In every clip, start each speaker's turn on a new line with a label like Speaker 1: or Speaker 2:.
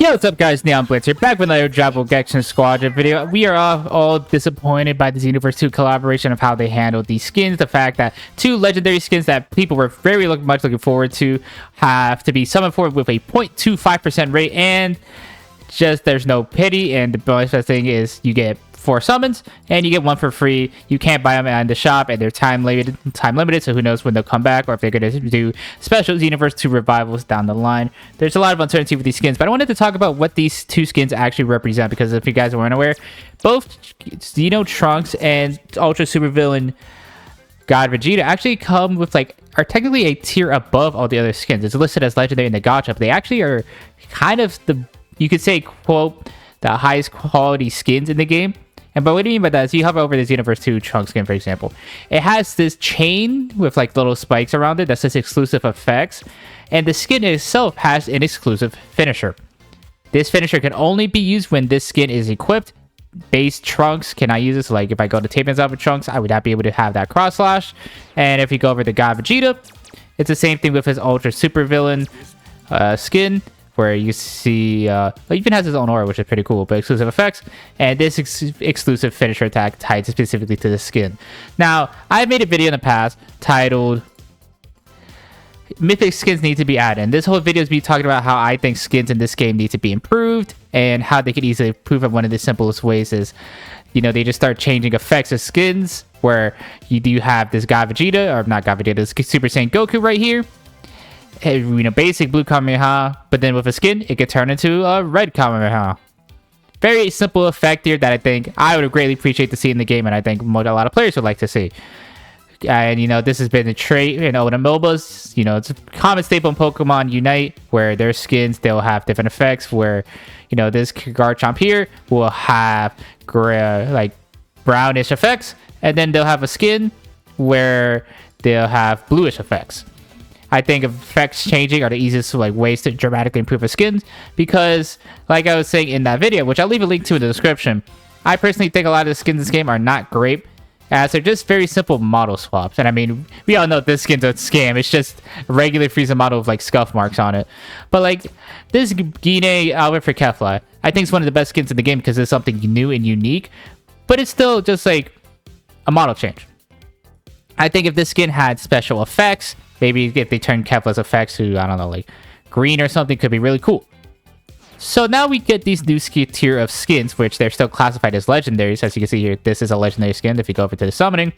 Speaker 1: Yo, what's up guys, Neon Blitz here, back with another Dragon Ball Gekishin Squadra video. We are all disappointed by the Xenoverse 2 collaboration of how they handled these skins. The fact that two legendary skins that people were very much looking forward to have to be summoned for with a 0.25% rate, and just there's no pity. And the bonus thing is you get 4 summons and you get 1 for free. You can't buy them in the shop and they're time limited, so who knows when they'll come back or if they're going to do special Xenoverse 2 revivals down the line. There's a lot of uncertainty with these skins, but I wanted to talk about what these two skins actually represent, because if you guys weren't aware, both Xeno Trunks and Ultra Supervillain God Vegeta actually come with are technically a tier above all the other skins. It's listed as legendary in the gacha, but they actually are kind of you could say, quote, the highest quality skins in the game. And but what do you mean by that is you hover over the Xenoverse 2 Trunk skin, for example. It has this chain with little spikes around it that says exclusive effects. And the skin itself has an exclusive finisher. This finisher can only be used when this skin is equipped. Base Trunks cannot use this. Like if I go to Tape Out with Trunks, I would not be able to have that cross slash. And if you go over to God Vegeta, it's the same thing with his Ultra Supervillain skin, where you see he even has his own aura, which is pretty cool, but exclusive effects, and this exclusive finisher attack tied specifically to the skin. Now, I've made a video in the past titled Mythic Skins Need to Be Added, and this whole video is me talking about how I think skins in this game need to be improved, and how they could easily improve it. One of the simplest ways is, they just start changing effects of skins, where you do have this God Vegeta, or not God Vegeta, this Super Saiyan Goku right here, basic blue Kamehameha, but then with a skin, it could turn into a red Kamehameha. Very simple effect here that I think I would greatly appreciate to see in the game, and I think a lot of players would like to see. And, this has been a trait in Oda MOBAs. It's a common staple in Pokemon Unite, where their skins, they'll have different effects, where, this Garchomp here will have brownish effects, and then they'll have a skin where they'll have bluish effects. I think effects changing are the easiest ways to dramatically improve a skin, because like I was saying in that video, which I'll leave a link to in the description, I personally think a lot of the skins in this game are not great, as they're just very simple model swaps. And I mean, we all know this skin's a scam. It's just a regular Frieza model with scuff marks on it. But this Gine outfit for Kefla, I think it's one of the best skins in the game because it's something new and unique, but it's still just a model change. I think if this skin had special effects, maybe if they turn Kefla's effects to, I don't know, green or something, could be really cool. So now we get these new tier of skins, which they're still classified as legendaries. As you can see here, this is a legendary skin. If you go over to the summoning,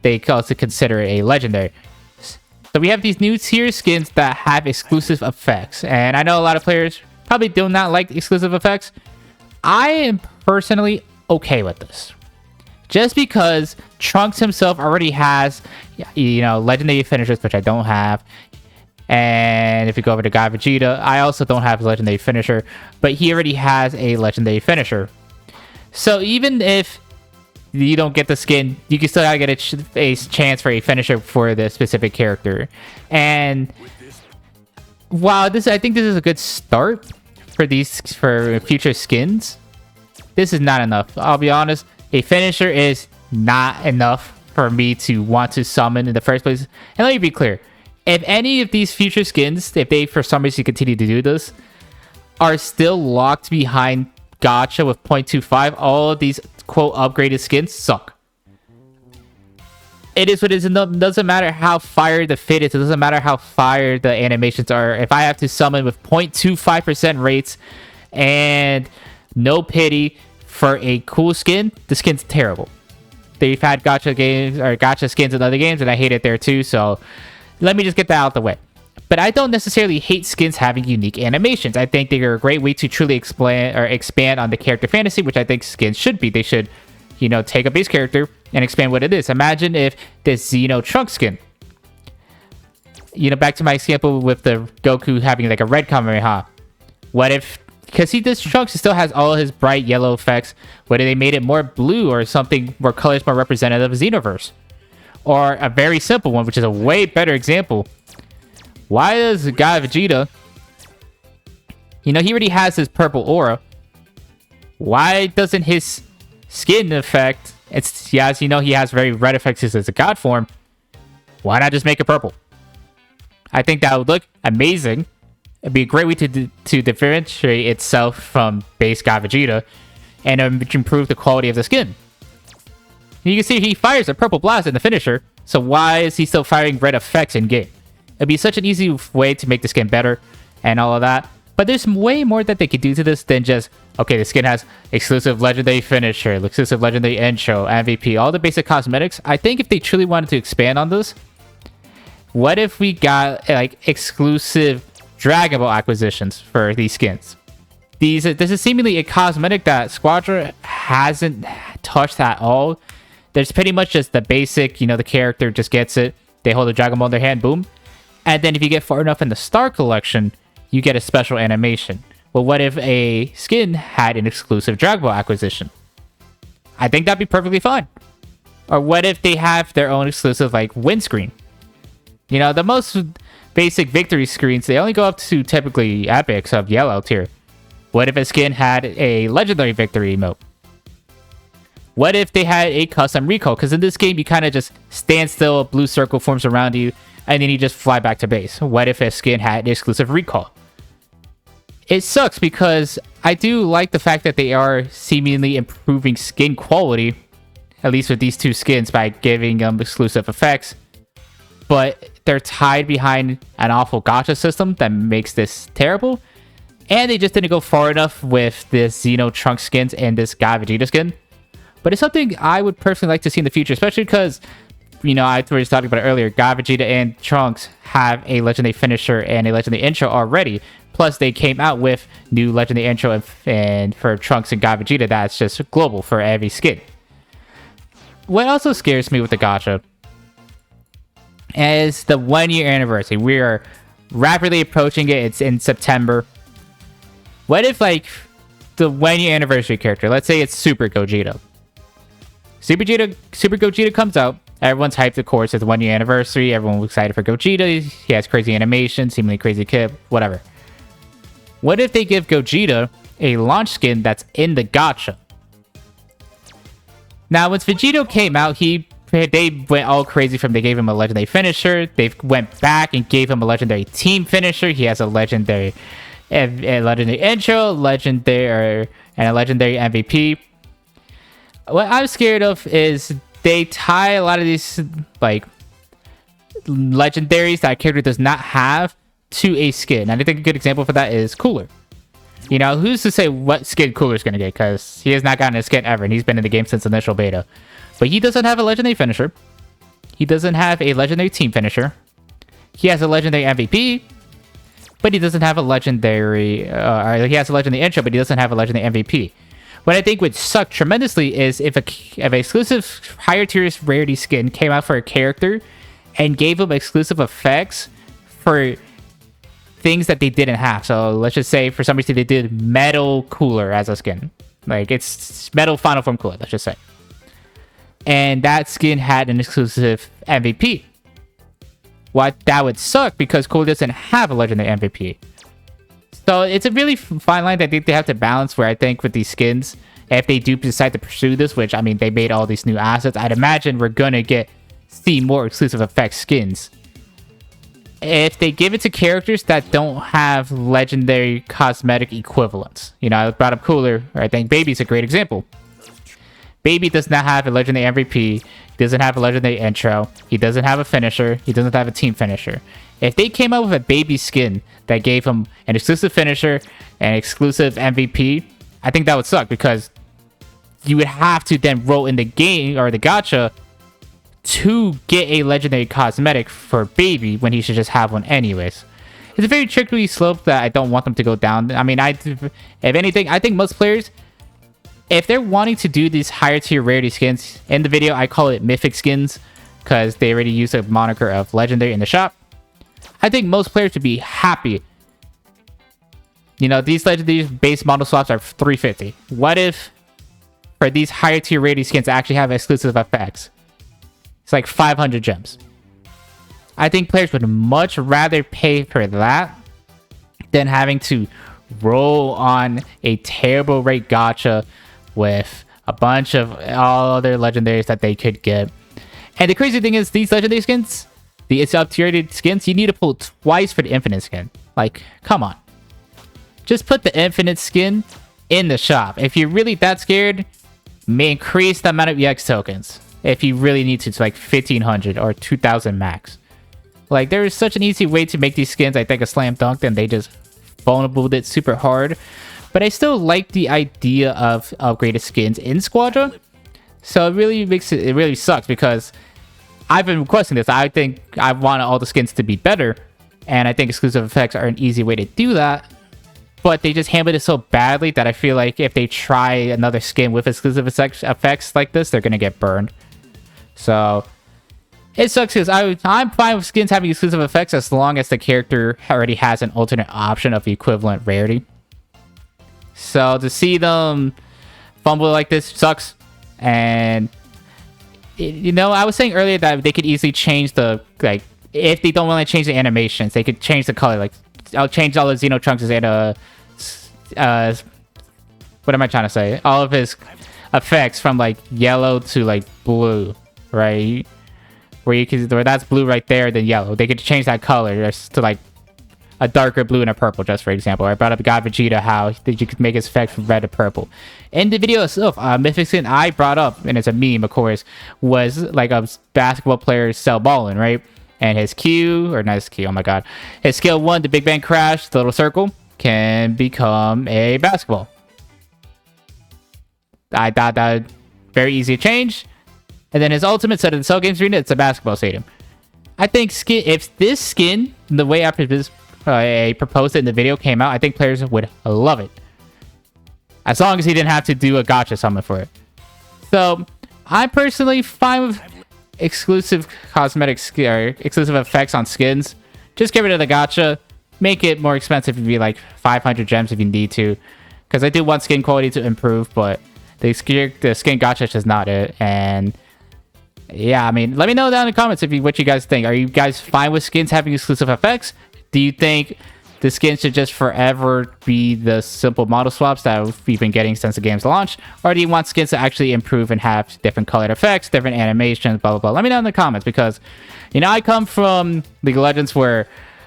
Speaker 1: they also consider it a legendary. So we have these new tier skins that have exclusive effects. And I know a lot of players probably do not like exclusive effects. I am personally okay with this, just because Trunks himself already has, legendary finishers, which I don't have. And if you go over to God Vegeta, I also don't have a legendary finisher, but he already has a legendary finisher. So even if you don't get the skin, you can still get a chance for a finisher for the specific character. And while I think this is a good start for future skins, this is not enough. I'll be honest. A finisher is not enough for me to want to summon in the first place. And let me be clear. If any of these future skins, if they for some reason continue to do this, are still locked behind gacha with 0.25, all of these quote upgraded skins suck. It is what it is. It doesn't matter how fire the fit is. It doesn't matter how fire the animations are. If I have to summon with 0.25% rates and no pity for a cool skin, the skin's terrible. They've had gacha games or gacha skins in other games, and I hate it there too. So let me just get that out the way. But I don't necessarily hate skins having unique animations. I think they are a great way to truly expand on the character fantasy, which I think skins should be. They should, take a base character and expand what it is. Imagine if this Xeno Trunk skin, back to my example with the Goku having a red Kamehameha. What if, because this Trunks still has all his bright yellow effects, what if they made it more blue or something where colors more representative of Xenoverse? Or a very simple one, which is a way better example. Why does God Vegeta, he already has his purple aura. Why doesn't his skin effect, as he has very red effects as a god form. Why not just make it purple? I think that would look amazing. It'd be a great way to differentiate itself from base God Vegeta and improve the quality of the skin. You can see he fires a purple blast in the finisher, so why is he still firing red effects in game? It'd be such an easy way to make the skin better and all of that. But there's way more that they could do to this than just, okay, the skin has exclusive legendary finisher, exclusive legendary intro, MVP, all the basic cosmetics. I think if they truly wanted to expand on this, what if we got like exclusive Dragon Ball acquisitions for these skins? This is seemingly a cosmetic that Squadra hasn't touched at all. There's pretty much just the basic, the character just gets it. They hold a Dragon Ball in their hand, boom. And then if you get far enough in the Star Collection, you get a special animation. Well, what if a skin had an exclusive Dragon Ball acquisition? I think that'd be perfectly fine. Or what if they have their own exclusive, like, win screen? The most basic victory screens, they only go up to typically epics of yellow tier. What if a skin had a legendary victory emote? What if they had a custom recall? Because in this game, you kind of just stand still, a blue circle forms around you, and then you just fly back to base. What if a skin had an exclusive recall? It sucks because I do like the fact that they are seemingly improving skin quality, at least with these two skins, by giving them exclusive effects. But they're tied behind an awful gacha system that makes this terrible. And they just didn't go far enough with this Xeno Trunks skins and this God Vegeta skin. But it's something I would personally like to see in the future, especially because, I was talking about it earlier, God Vegeta and Trunks have a legendary finisher and a legendary intro already. Plus, they came out with new legendary intro and for Trunks and God Vegeta that's just global for every skin. What also scares me with the gacha is the 1 year anniversary. We are rapidly approaching it. It's in September. What if, like, the 1 year anniversary character, let's say it's Super Gogeta. Super Gogeta comes out. Everyone's hyped, of course. It's the 1 year anniversary. Everyone was excited for Gogeta. He has crazy animation, seemingly crazy kid, whatever. What if they give Gogeta a launch skin that's in the gacha? Now, once Vegeta came out, they went all crazy from they gave him a legendary finisher. They went back and gave him a legendary team finisher. He has a legendary intro, legendary MVP. What I'm scared of is they tie a lot of these like legendaries that a character does not have to a skin. And I think a good example for that is Cooler. Who's to say what skin Cooler's going to get? Because he has not gotten a skin ever, and he's been in the game since initial beta. But he doesn't have a legendary finisher. He doesn't have a legendary team finisher. He has a legendary MVP, but he doesn't have a legendary... he has a legendary intro, but he doesn't have a legendary MVP. What I think would suck tremendously is if an exclusive higher tier rarity skin came out for a character and gave him exclusive effects for things that they didn't have. So let's just say for some reason they did Metal Cooler as a skin. Like it's Metal Final Form Cooler, let's just say. And that skin had an exclusive MVP. That would suck because Cooler doesn't have a legendary MVP. So it's a really fine line that they have to balance where I think with these skins, if they do decide to pursue this, which, I mean, they made all these new assets, I'd imagine we're going to see more exclusive effects skins. If they give it to characters that don't have legendary cosmetic equivalents. I brought up Cooler. I think Baby's a great example. Baby does not have a legendary MVP. He doesn't have a legendary intro. He doesn't have a finisher. He doesn't have a team finisher. If they came out with a Baby skin that gave him an exclusive finisher and exclusive MVP, I think that would suck because you would have to then roll in the game or the gacha to get a legendary cosmetic for Baby when he should just have one anyways. It's a very tricky slope that I don't want them to go down. I mean, if anything, I think most players, if they're wanting to do these higher tier rarity skins, in the video I call it mythic skins because they already use a moniker of legendary in the shop. I think most players would be happy. These legendary base model swaps are $350. What if for these higher tier rarity skins actually have exclusive effects? It's like 500 gems. I think players would much rather pay for that than having to roll on a terrible rate gacha with a bunch of all other legendaries that they could get. And the crazy thing is, these legendary skins, the up-tiered skins, you need to pull twice for the infinite skin. Like, come on. just put the infinite skin in the shop. If you're really that scared, may increase the amount of EX tokens. If you really need to like 1500 or 2000 max. Like, there is such an easy way to make these skins, I think, a slam dunk, and they just vulnerable it super hard. But I still like the idea of upgraded skins in Squadra. So it really sucks because I've been requesting this. I think I want all the skins to be better, and I think exclusive effects are an easy way to do that. But they just handled it so badly that I feel like if they try another skin with exclusive effects like this, they're gonna get burned. So it sucks because I'm fine with skins having exclusive effects as long as the character already has an alternate option of equivalent rarity. So to see them fumble like this sucks. And you know, I was saying earlier that they could easily change the, like, if they don't want to change the animations, they could change the color. Like, I'll change all of Xeno Trunks' what am I trying to say? All of his effects from like yellow to like blue, right? Where that's blue right there, then yellow. They could change that color just to like a darker blue and a purple, just for example. I brought up God Vegeta, how you could make his effects from red to purple. In the video itself, mythic skin I brought up, and it's a meme, of course, was like a basketball player Cell Ballin', right? And his Q, or not his Q, oh my god. His skill 1, the Big Bang Crash, the little circle, can become a basketball. I thought that would very easy to change. And then his ultimate set of the Cell Games Arena, it's a basketball stadium. I think if this skin, the way I proposed it in the video came out, I think players would love it. As long as he didn't have to do a gacha summon for it. So, I'm personally fine with exclusive cosmetics or exclusive effects on skins. Just get rid of the gacha. Make it more expensive to be like 500 gems if you need to. Because I do want skin quality to improve, but the skin gacha is just not it. And yeah, I mean, let me know down in the comments what you guys think. Are you guys fine with skins having exclusive effects? Do you think the skins should just forever be the simple model swaps that we've been getting since the game's launch? Or do you want skins to actually improve and have different colored effects, different animations, blah, blah, blah? Let me know in the comments because, you know, I come from League of Legends where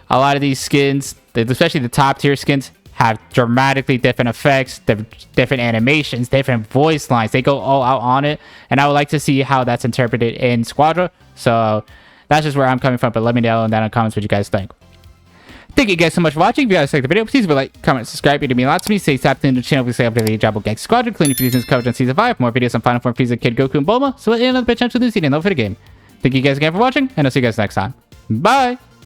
Speaker 1: a lot of these skins, especially the top tier skins, have dramatically different effects, different animations, different voice lines. They go all out on it. And I would like to see how that's interpreted in Squadra. So that's just where I'm coming from. But let me know down in the comments what you guys think. Thank you guys so much for watching. If you guys liked the video, please like, comment, subscribe. It would mean a lot to me. Stay tapped into the channel. We stay up to the Dragon Ball Gekishin Squadra, cleaning videos coverage on Season 5. More videos on Final Form Frieza, Kid Goku, and Bulma. So we'll end another bitch to Lucy and love for the game. Thank you guys again for watching, and I'll see you guys next time. Bye!